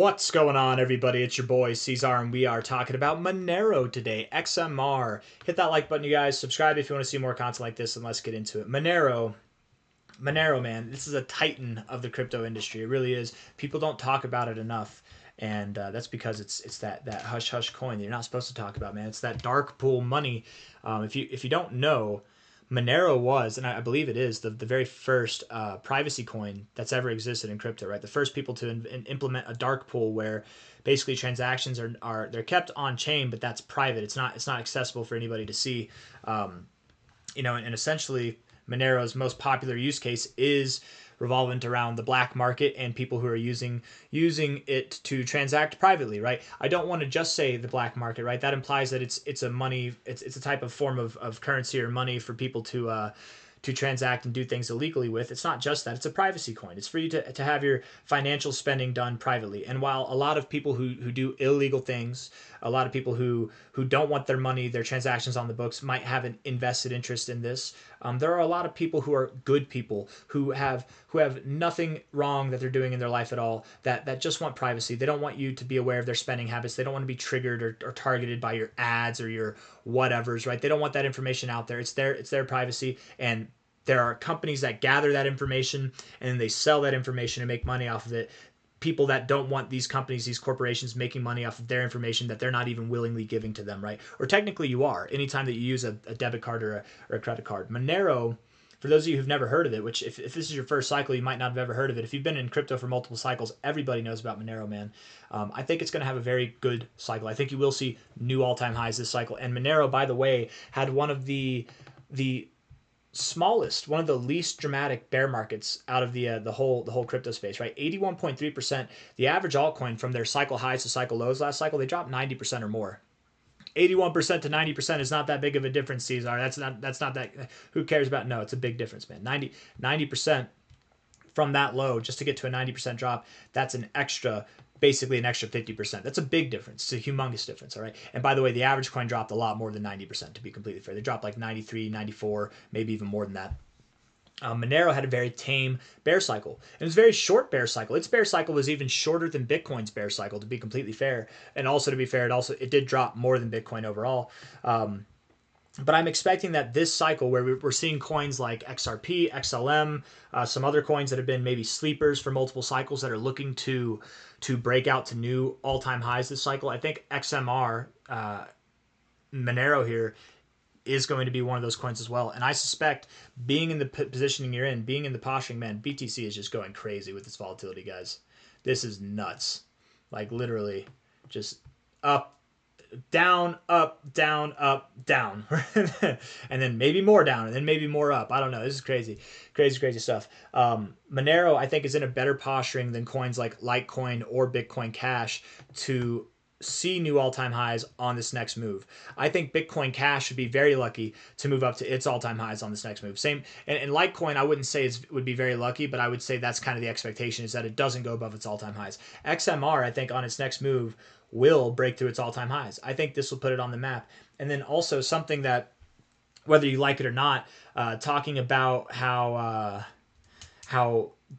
What's going on, everybody? It's your boy C-Zar, and we are talking about Monero today, XMR. Hit that like button, you guys. Subscribe if you want to see more content like this, and let's get into it. Monero, man, this is a titan of the crypto industry. It really is. People don't talk about it enough, and that's because it's that hush hush coin that you're not supposed to talk about, man. It's that dark pool money. If you don't know, Monero was, and I believe it is, the very first privacy coin that's ever existed in crypto, right? The first people to implement a dark pool where basically transactions are they're kept on chain, but that's private. It's not accessible for anybody to see. And essentially Monero's most popular use case is revolving around the black market and people who are using it to transact privately, right? I don't want to just say the black market, right? That implies that it's a money, it's a type of form of currency or money for people to transact and do things illegally with. It's not just that. It's a privacy coin. It's for you to have your financial spending done privately. And while a lot of people who do illegal things, a lot of people who don't want their money, their transactions on the books might have an invested interest in this, there are a lot of people who are good people who have nothing wrong that they're doing in their life at all, that just want privacy. They don't want you to be aware of their spending habits. They don't want to be triggered or targeted by your ads or your whatevers, right? They don't want that information out there. It's their privacy, and there are companies that gather that information and then they sell that information and make money off of it. People that don't want these companies, these corporations making money off of their information that they're not even willingly giving to them, right? Or technically you are, anytime that you use a debit card or a credit card. Monero, for those of you who've never heard of it, which if this is your first cycle, you might not have ever heard of it. If you've been in crypto for multiple cycles, everybody knows about Monero, man. I think it's going to have a very good cycle. I think you will see new all-time highs this cycle. And Monero, by the way, had one of the smallest, one of the least dramatic bear markets out of the whole crypto space, right? 81.3%. The average altcoin from their cycle highs to cycle lows last cycle, they dropped 90% or more. 81% to 90% is not that big of a difference, C-Zar. That's not that. Who cares about? No, it's a big difference, man. 90% from that low just to get to a 90% drop. That's basically an extra 50%. That's a big difference. It's a humongous difference, all right? And by the way, the average coin dropped a lot more than 90%, to be completely fair. They dropped like 93, 94, maybe even more than that. Monero had a very tame bear cycle. It was a very short bear cycle. Its bear cycle was even shorter than Bitcoin's bear cycle, to be completely fair. And also, to be fair, it did drop more than Bitcoin overall. But I'm expecting that this cycle, where we're seeing coins like XRP, XLM, some other coins that have been maybe sleepers for multiple cycles that are looking to break out to new all-time highs this cycle, I think XMR, Monero here, is going to be one of those coins as well. And I suspect, being in the positioning you're in, being in the posturing, man, BTC is just going crazy with this volatility, guys. This is nuts. Like, literally just up, down, up, down, up, down. And then maybe more down, and then maybe more up. I don't know. This is crazy stuff. Monero, I think, is in a better posturing than coins like Litecoin or Bitcoin Cash to see new all-time highs on this next move. I think Bitcoin Cash should be very lucky to move up to its all-time highs on this next move. Same, and Litecoin, I wouldn't say would be very lucky, but I would say that's kind of the expectation, is that it doesn't go above its all-time highs. XMR, I think, on its next move will break through its all-time highs. I think this will put it on the map. And then also something that, whether you like it or not, talking about how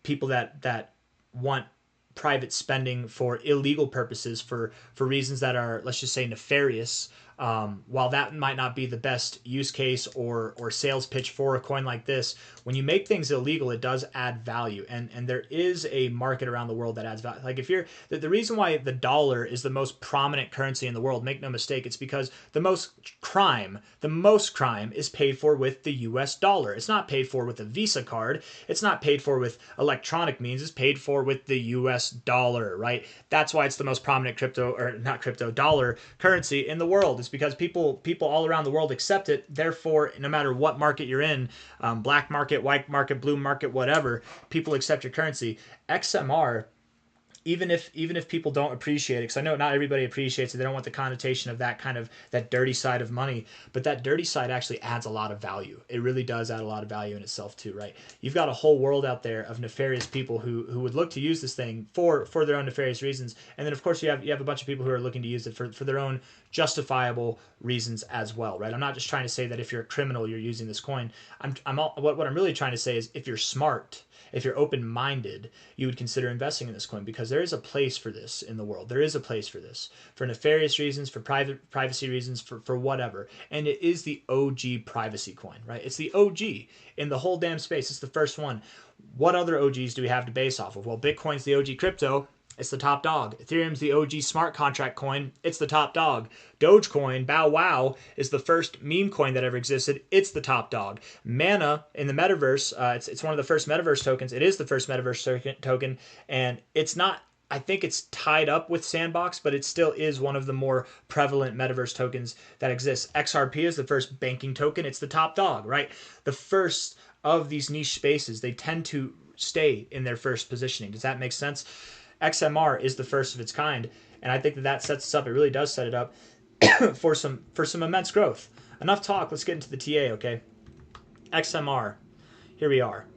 people that want private spending for illegal purposes, for reasons that are, let's just say, nefarious, while that might not be the best use case or sales pitch for a coin like this, when you make things illegal, it does add value, and there is a market around the world that adds value. Like, if you're the reason why the dollar is the most prominent currency in the world, make no mistake, it's because the most crime is paid for with the US dollar. It's not paid for with a Visa card. It's not paid for with electronic means. It's paid for with the US dollar, right? That's why it's the most prominent dollar currency in the world. It's because people all around the world accept it. Therefore, no matter what market you're in, black market, white market, blue market, whatever, people accept your currency. XMR, even if people don't appreciate it, because I know not everybody appreciates it, they don't want the connotation of that dirty side of money, but that dirty side actually adds a lot of value. It really does add a lot of value in itself too, right? You've got a whole world out there of nefarious people who would look to use this thing for their own nefarious reasons, and then of course you have a bunch of people who are looking to use it for their own justifiable reasons as well, right? I'm not just trying to say that if you're a criminal you're using this coin. What I'm really trying to say is, if you're smart, if you're open-minded, you would consider investing in this coin, because there is a place for this in the world. There is a place for this, for nefarious reasons, for privacy reasons, for whatever. And it is the OG privacy coin, right? It's the OG in the whole damn space. It's the first one. What other OGs do we have to base off of? Well, Bitcoin's the OG crypto. It's the top dog. Ethereum's the OG smart contract coin. It's the top dog. Dogecoin, Bow Wow, is the first meme coin that ever existed. It's the top dog. Mana in the metaverse, it's one of the first metaverse tokens. It is the first metaverse token, and it's not, I think it's tied up with Sandbox, but it still is one of the more prevalent metaverse tokens that exists. XRP is the first banking token. It's the top dog, right? The first of these niche spaces, they tend to stay in their first positioning. Does that make sense? XMR is the first of its kind, and I think that sets us up. It really does set it up for some immense growth. Enough talk. Let's get into the TA, okay? XMR. Here we are.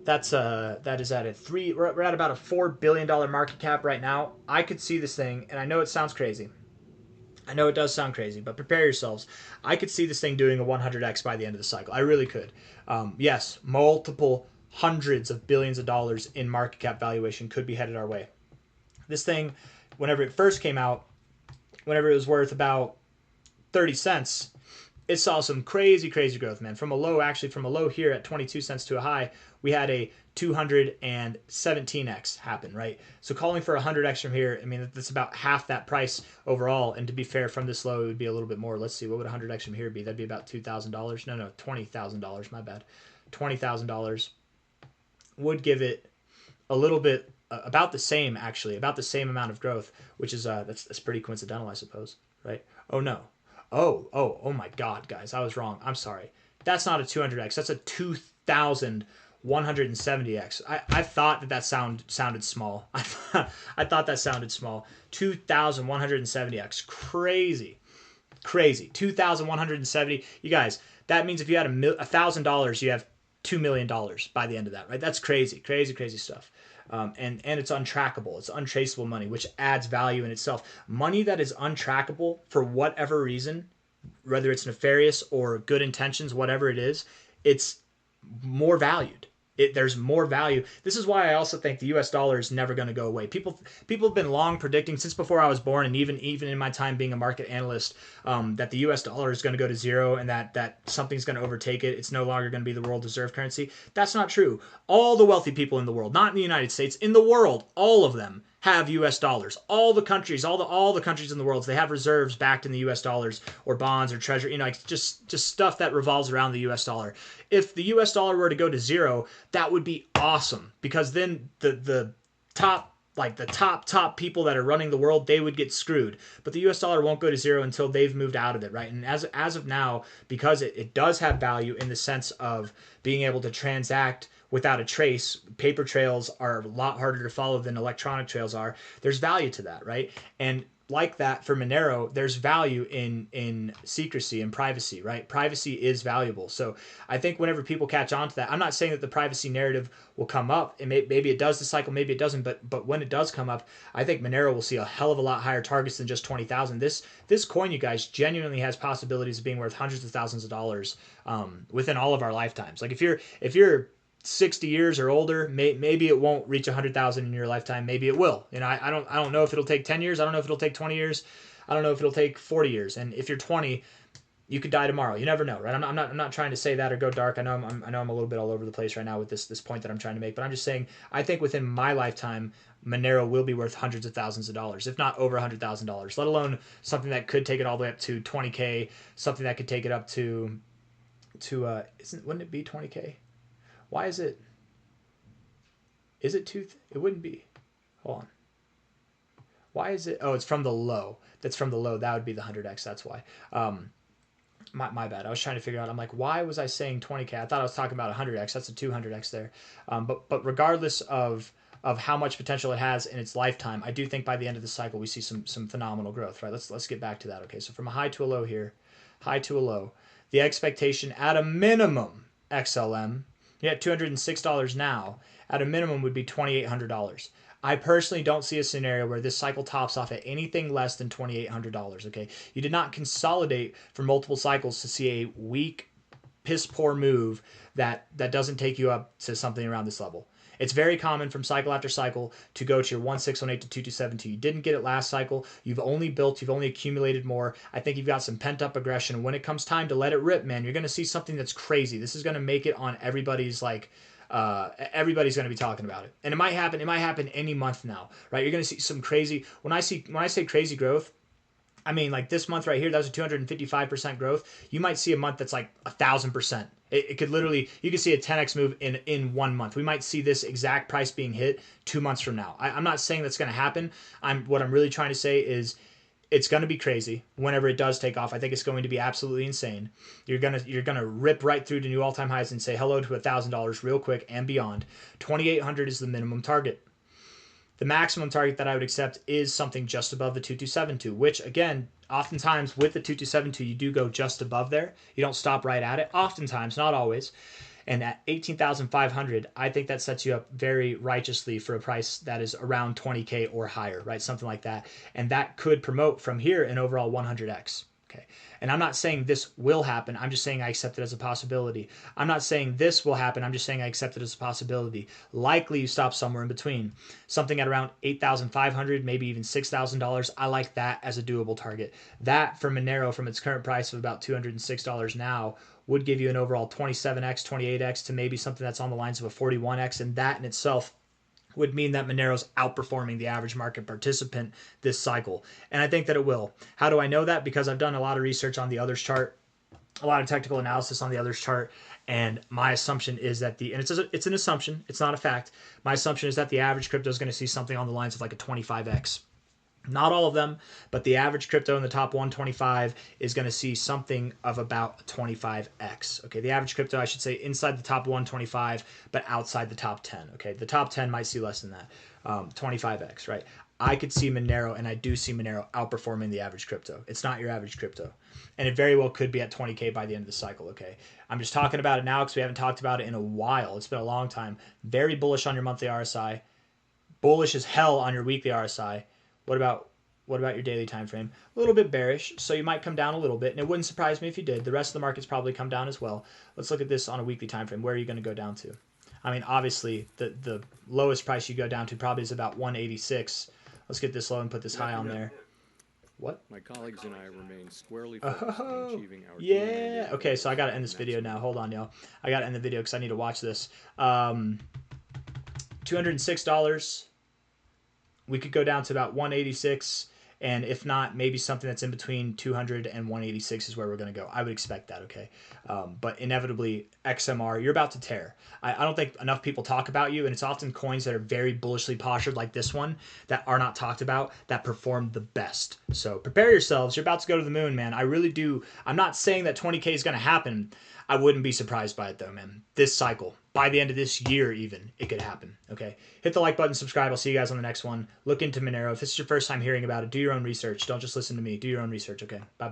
That is at we're at about a $4 billion market cap right now. I could see this thing, and I know it sounds crazy. I know it does sound crazy, but prepare yourselves. I could see this thing doing a 100x by the end of the cycle. I really could. Yes, multiple hundreds of billions of dollars in market cap valuation could be headed our way. This thing, whenever it first came out, whenever it was worth about 30 cents, it saw some crazy growth, man. From a low here at 22 cents to a high, we had a 217x happen, right? So calling for 100x from here, I mean, that's about half that price overall. And to be fair, from this low, it would be a little bit more. Let's see, what would 100x from here be? That'd be about $2,000. No, $20,000, my bad. $20,000 would give it a little bit, about the same, actually, about the same amount of growth, which is, that's pretty coincidental, I suppose, right? Oh, no. Oh my God, guys, I was wrong. I'm sorry. That's not a 200x. That's a 2,170x. I thought that sounded small. I thought that sounded small. 2,170x. Crazy. 2,170. You guys, that means if you had $1,000, you have $2 million by the end of that, right? That's crazy stuff. And it's untrackable. It's untraceable money, which adds value in itself. Money that is untrackable for whatever reason, whether it's nefarious or good intentions, whatever it is, it's more valued. There's more value. This is why I also think the U.S. dollar is never going to go away. People have been long predicting, since before I was born, and even in my time being a market analyst, that the U.S. dollar is going to go to zero, and that something's going to overtake it. It's no longer going to be the world reserve currency. That's not true. All the wealthy people in the world, not in the United States, in the world, all of them have U.S. dollars. All the countries, all the countries in the world, they have reserves backed in the U.S. dollars or bonds or treasury. Like just stuff that revolves around the U.S. dollar. If the U.S. dollar were to go to zero, that would be awesome, because then the top people that are running the world, they would get screwed. But the U.S. dollar won't go to zero until they've moved out of it, right? And as of now, because it does have value in the sense of being able to transact without a trace, paper trails are a lot harder to follow than electronic trails are. There's value to that, right? And like that for Monero, there's value in secrecy and privacy, right? Privacy is valuable. So I think whenever people catch on to that, I'm not saying that the privacy narrative will come up. And maybe it does this cycle, maybe it doesn't. But when it does come up, I think Monero will see a hell of a lot higher targets than just 20,000. This coin, you guys, genuinely has possibilities of being worth hundreds of thousands of dollars within all of our lifetimes. Like if you're 60 years or older, maybe it won't reach 100,000 in your lifetime. Maybe it will. You know, I don't know if it'll take 10 years. I don't know if it'll take 20 years. I don't know if it'll take 40 years. And if you're 20, you could die tomorrow. You never know, right? I'm not trying to say that or go dark. I know I'm a little bit all over the place right now with this point that I'm trying to make, but I'm just saying I think within my lifetime, Monero will be worth hundreds of thousands of dollars, if not over $100,000. Let alone something that could take it all the way up to 20K, something that could take it up to wouldn't it be 20K? Why is it two? It wouldn't be. Hold on. Why is it? Oh, it's from the low. That's from the low. That would be the 100x. That's why. My bad. I was trying to figure out. I'm like, why was I saying 20K? I thought I was talking about 100x. That's a 200x there. But regardless of how much potential it has in its lifetime, I do think by the end of the cycle we see some phenomenal growth. Right. Let's get back to that. Okay. So from a high to a low here, high to a low, the expectation at a minimum XLM. Yeah, $206 now. At a minimum would be $2,800. I personally don't see a scenario where this cycle tops off at anything less than $2,800, okay? You did not consolidate for multiple cycles to see a weak piss poor move that doesn't take you up to something around this level. It's very common from cycle after cycle to go to your 1618 to 2272. You didn't get it last cycle. You've only accumulated more. I think you've got some pent up aggression. When it comes time to let it rip, man, you're going to see something that's crazy. This is going to make it on everybody's everybody's going to be talking about it. And it might happen any month now, right? You're going to see some crazy, when I say crazy growth, I mean, like this month right here, that was a 255% growth. You might see a month that's like 1,000%. It could literally, you could see a 10x move in 1 month. We might see this exact price being hit 2 months from now. I'm not saying that's going to happen. What I'm really trying to say is it's going to be crazy whenever it does take off. I think it's going to be absolutely insane. You're gonna rip right through to new all-time highs and say hello to $1,000 real quick and beyond. 2,800 is the minimum target. The maximum target that I would accept is something just above the 2272, which again, oftentimes with the 2272, you do go just above there. You don't stop right at it. Oftentimes, not always. And at 18,500, I think that sets you up very righteously for a price that is around 20K or higher, right? Something like that. And that could promote from here an overall 100X. Okay. And I'm not saying this will happen. I'm just saying I accept it as a possibility. I'm not saying this will happen. I'm just saying I accept it as a possibility. Likely you stop somewhere in between. Something at around 8,500, maybe even $6,000. I like that as a doable target. That for Monero from its current price of about $206 now would give you an overall 27x, 28x to maybe something that's on the lines of a 41x. And that in itself would mean that Monero's outperforming the average market participant this cycle. And I think that it will. How do I know that? Because I've done a lot of research on the others chart, a lot of technical analysis on the others chart, and my assumption is that it's an assumption, it's not a fact. My assumption is that the average crypto is going to see something on the lines of like a 25x. Not all of them, but the average crypto in the top 125 is going to see something of about 25x. Okay, the average crypto, I should say, inside the top 125, but outside the top 10. Okay, the top 10 might see less than that, 25x, right? I could see Monero, and I do see Monero outperforming the average crypto. It's not your average crypto. And it very well could be at 20K by the end of the cycle, okay? I'm just talking about it now because we haven't talked about it in a while. It's been a long time. Very bullish on your monthly RSI. Bullish as hell on your weekly RSI. What about your daily time frame? A little bit bearish, so you might come down a little bit, and it wouldn't surprise me if you did. The rest of the market's probably come down as well. Let's look at this on a weekly time frame. Where are you going to go down to? I mean, obviously, the lowest price you go down to probably is about 186. Let's get this low and put this high on there. What? My colleagues and I remain squarely focused on achieving our yeah. Okay, so I got to end this video now. Hold on, y'all. I got to end the video because I need to watch this. $206. We could go down to about 186, and if not, maybe something that's in between 200 and 186 is where we're going to go. I would expect that, okay? But inevitably, XMR, you're about to tear. I don't think enough people talk about you, and it's often coins that are very bullishly postured like this one that are not talked about that perform the best. So prepare yourselves. You're about to go to the moon, man. I really do. I'm not saying that 20K is going to happen. I wouldn't be surprised by it, though, man. This cycle, by the end of this year even, it could happen, okay? Hit the like button, subscribe. I'll see you guys on the next one. Look into Monero. If this is your first time hearing about it, do your own research. Don't just listen to me. Do your own research, okay? Bye.